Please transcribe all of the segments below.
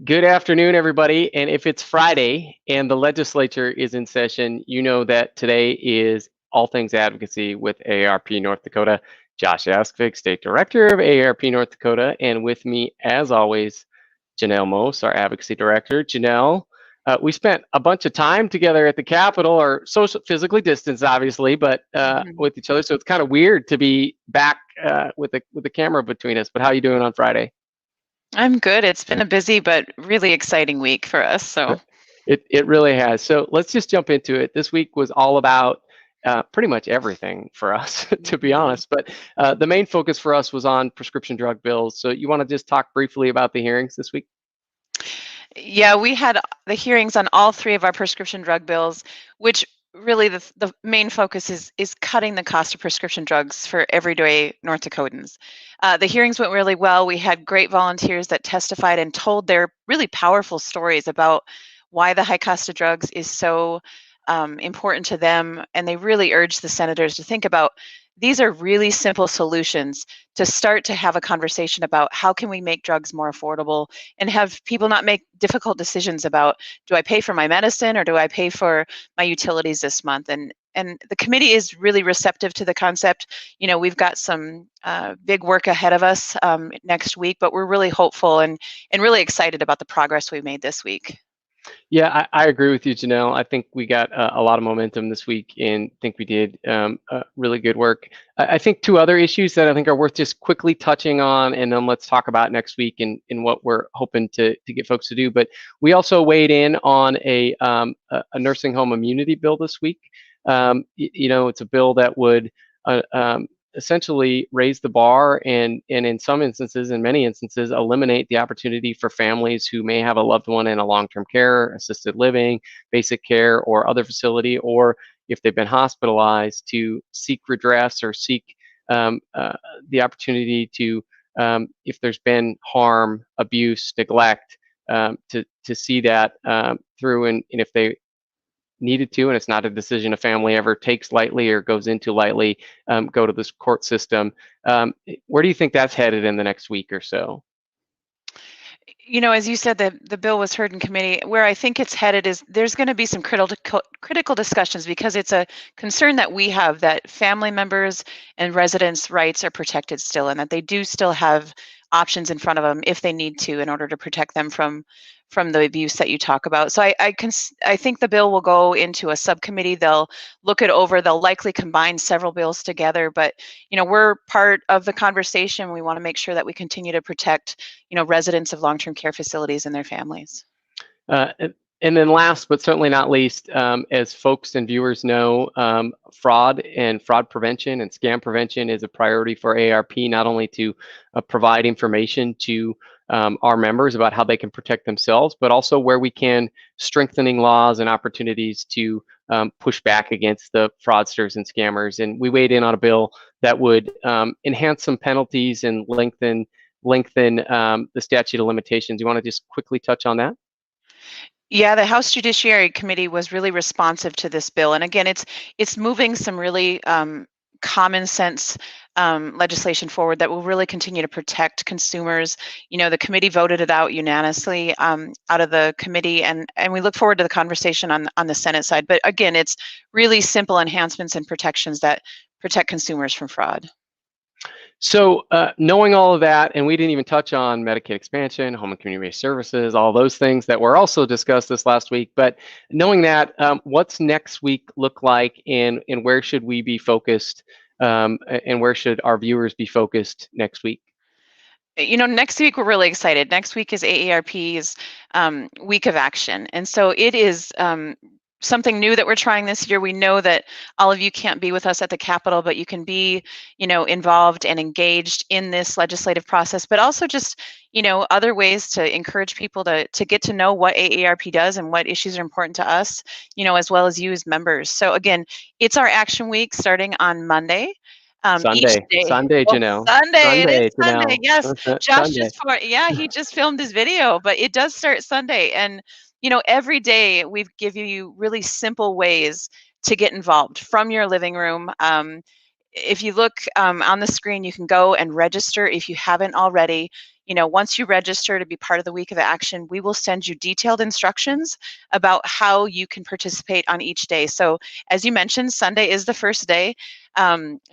Good afternoon, everybody. And if it's Friday and the legislature is in session, you know that today is All Things Advocacy with AARP North Dakota. Josh Askvig, State Director of AARP North Dakota, and with me, as always, Janelle Moos, our Advocacy Director. Janelle, we spent a bunch of time together at the Capitol, or social, physically distanced, obviously, but Mhm. with each other. So it's kind of weird to be back with the camera between us. But how are you doing on Friday? I'm good. It's been a busy but really exciting week for us. It really has. So let's just jump into it. This week was all about pretty much everything for us, to be Mhm. honest. But the main focus for us was on prescription drug bills. So you want to just talk briefly about the hearings this week? Yeah, we had the hearings on all three of our prescription drug bills, which really the main focus is cutting the cost of prescription drugs for everyday North Dakotans. The hearings went really well. We had great volunteers that testified and told their really powerful stories about why the high cost of drugs is so important to them, and they really urged the senators to think about these are really simple solutions to start to have a conversation about how can we make drugs more affordable and have people not make difficult decisions about, do I pay for my medicine or do I pay for my utilities this month? And the committee is really receptive to the concept. We've got some big work ahead of us next week, but we're really hopeful and really excited about the progress we made this week. Yeah, I agree with you, Janelle. I think we got a lot of momentum this week and think we did really good work. I think two other issues that I think are worth just quickly touching on, and then let's talk about next week and what we're hoping to get folks to do. But we also weighed in on a nursing home immunity bill this week. It's a bill that would essentially raise the bar and in some instances, in many instances, eliminate the opportunity for families who may have a loved one in a long-term care, assisted living, basic care, or other facility, or if they've been hospitalized, to seek redress or seek the opportunity to, if there's been harm, abuse, neglect, to see that through, and if they needed to, and it's not a decision a family ever takes lightly or goes into lightly, go to this court system. Where do you think that's headed in the next week or so? As you said, the bill was heard in committee. Where I think it's headed is there's going to be some critical discussions because it's a concern that we have that family members and residents' rights are protected still, and that they do still have options in front of them if they need to in order to protect them from the abuse that you talk about. So I think the bill will go into a subcommittee. They'll look it over. They'll likely combine several bills together, but we're part of the conversation. We want to make sure that we continue to protect residents of long-term care facilities and their families. And then last but certainly not least, as folks and viewers know, fraud and fraud prevention and scam prevention is a priority for AARP, not only to provide information to our members about how they can protect themselves, but also where we can, strengthening laws and opportunities to push back against the fraudsters and scammers. And we weighed in on a bill that would enhance some penalties and lengthen the statute of limitations. You want to just quickly touch on that? Yeah, the House Judiciary Committee was really responsive to this bill, and again, it's moving some really common sense legislation forward that will really continue to protect consumers. The committee voted it out unanimously out of the committee, and we look forward to the conversation on the Senate side. But again, it's really simple enhancements and protections that protect consumers from fraud. So knowing all of that, and we didn't even touch on Medicaid expansion, home and community-based services, all those things that were also discussed this last week. But knowing that, what's next week look like, and where should we be focused, and where should our viewers be focused next week? Next week we're really excited. Next week is AARP's week of action, and so it is something new that we're trying this year. We know that all of you can't be with us at the Capitol, but you can be, involved and engaged in this legislative process, but also just, other ways to encourage people to get to know what AARP does and what issues are important to us, as well as you as members. So again, it's our action week starting on Monday. Each Sunday, day. Sunday, Well, Janelle, Sunday, it is Sunday, Sunday, Janelle, yes. Josh Sunday. yeah, he just filmed his video, but it does start Sunday. And, every day we give you really simple ways to get involved from your living room. If you look on the screen, you can go and register if you haven't already. once you register to be part of the Week of Action, we will send you detailed instructions about how you can participate on each day. So as you mentioned, Sunday is the first day.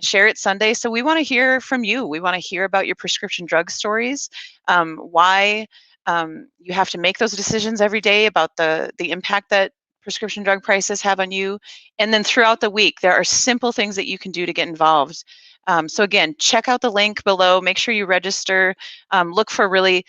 Share It Sunday. So we want to hear from you. We want to hear about your prescription drug stories, why you have to make those decisions every day, about the impact that prescription drug prices have on you. And then throughout the week, there are simple things that you can do to get involved. So again, check out the link below. Make sure you register. Look for really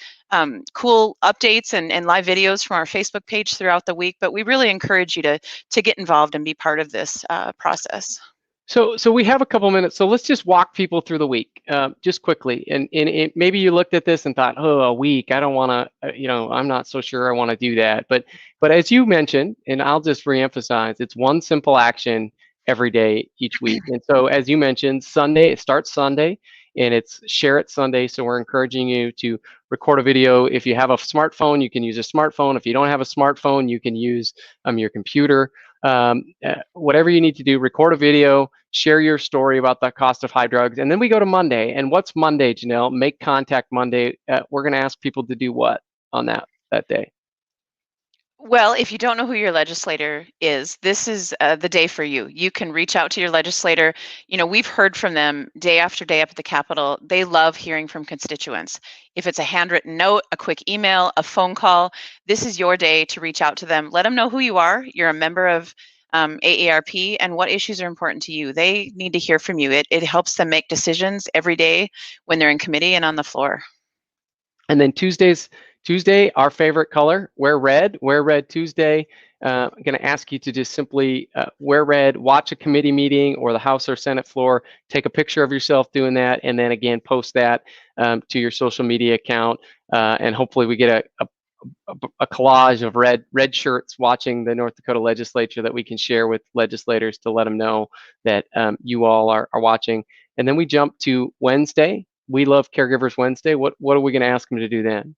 cool updates and live videos from our Facebook page throughout the week. But we really encourage you to get involved and be part of this process. So we have a couple minutes. So let's just walk people through the week, just quickly. And maybe you looked at this and thought, oh, a week, I don't want to, I'm not so sure I want to do that. But as you mentioned, and I'll just reemphasize, it's one simple action every day, each week. And so as you mentioned, Sunday, it starts Sunday, and it's Share It Sunday. So we're encouraging you to record a video. If you have a smartphone, you can use a smartphone. If you don't have a smartphone, you can use your computer. Whatever you need to do, record a video, share your story about the cost of high drugs. And then we go to Monday. And what's Monday, Janelle? Make Contact Monday. We're going to ask people to do what on that day? Well, if you don't know who your legislator is, this is the day for you. You can reach out to your legislator. We've heard from them day after day up at the Capitol. They love hearing from constituents. If it's a handwritten note, a quick email, a phone call, this is your day to reach out to them. Let them know who you are. You're a member of AARP and what issues are important to you. They need to hear from you. It helps them make decisions every day when they're in committee and on the floor. And then Tuesday, our favorite color, wear red Tuesday. I'm going to ask you to just simply wear red, watch a committee meeting or the House or Senate floor, take a picture of yourself doing that, and then again, post that to your social media account. And hopefully we get a collage of red shirts watching the North Dakota legislature that we can share with legislators to let them know that you all are watching. And then we jump to Wednesday. We Love Caregivers Wednesday. What are we going to ask them to do then?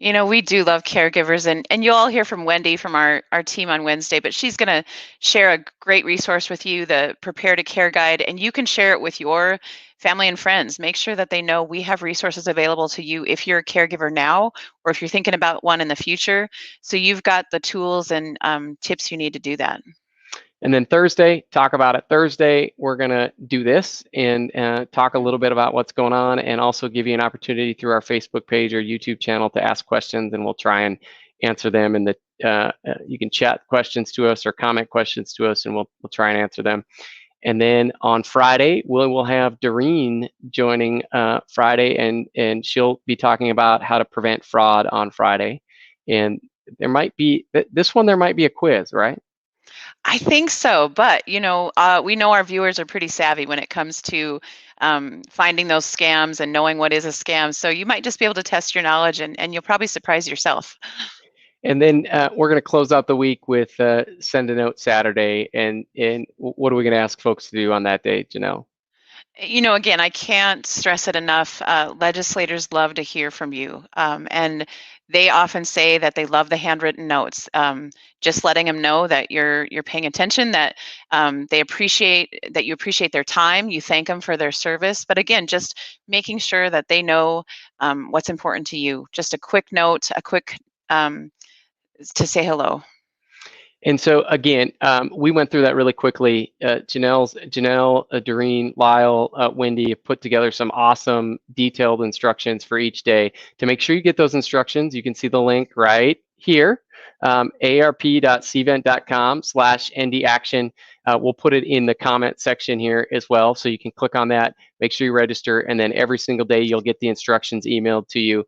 We do love caregivers, and you'll all hear from Wendy from our team on Wednesday, but she's going to share a great resource with you, the Prepare to Care Guide, and you can share it with your family and friends. Make sure that they know we have resources available to you if you're a caregiver now or if you're thinking about one in the future. So you've got the tools and tips you need to do that. And then Thursday, talk about it. Thursday, we're going to do this and talk a little bit about what's going on, and also give you an opportunity through our Facebook page or YouTube channel to ask questions, and we'll try and answer them. And you can chat questions to us or comment questions to us, and we'll try and answer them. And then on Friday, we'll have Doreen joining Friday, and she'll be talking about how to prevent fraud on Friday. And there might be a quiz, right? I think so, but we know our viewers are pretty savvy when it comes to finding those scams and knowing what is a scam. So you might just be able to test your knowledge, and you'll probably surprise yourself. And then we're going to close out the week with Send a Note Saturday. And what are we going to ask folks to do on that day, Janelle? Again, I can't stress it enough. Legislators love to hear from you. And they often say that they love the handwritten notes. Just letting them know that you're paying attention, that you appreciate their time, you thank them for their service. But again, just making sure that they know what's important to you. Just a quick note, to say hello. And so again, we went through that really quickly. Janelle, Doreen, Lyle, Wendy have put together some awesome detailed instructions for each day. To make sure you get those instructions, you can see the link right here, arp.cvent.com/NDAction. We'll put it in the comment section here as well, so you can click on that, make sure you register, and then every single day you'll get the instructions emailed to you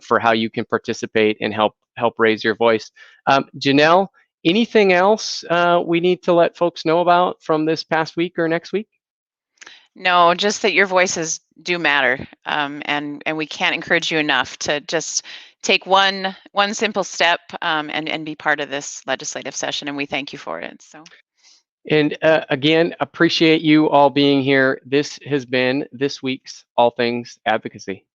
for how you can participate and help raise your voice. Janelle, anything else we need to let folks know about from this past week or next week? No, just that your voices do matter, and we can't encourage you enough to just take one simple step and be part of this legislative session, and we thank you for it. So. And again, appreciate you all being here. This has been this week's All Things Advocacy.